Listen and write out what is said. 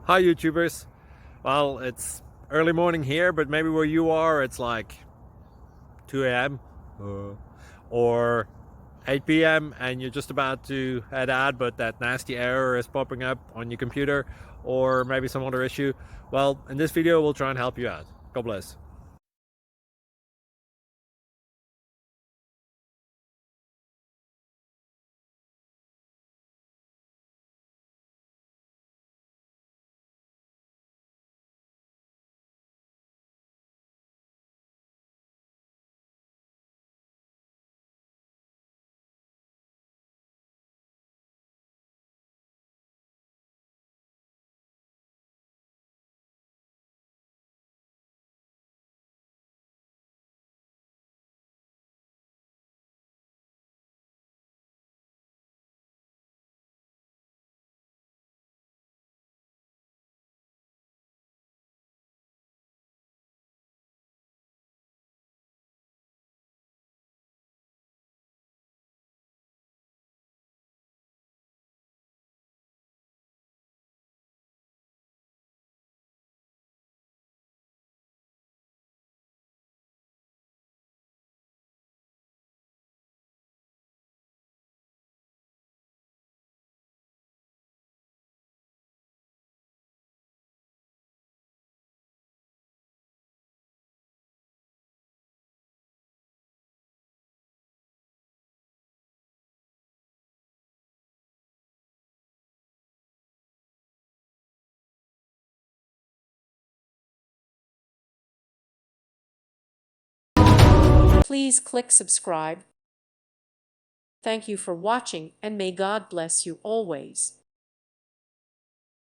Hi YouTubers. Well, it's early morning here, but maybe where you are it's like 2 a.m. Or 8 p.m. and you're just about to head out, but that nasty error is popping up on your computer, or maybe some other issue. Well, in this video we'll try and help you out. God bless. Please click subscribe. Thank you for watching, and may God bless you always.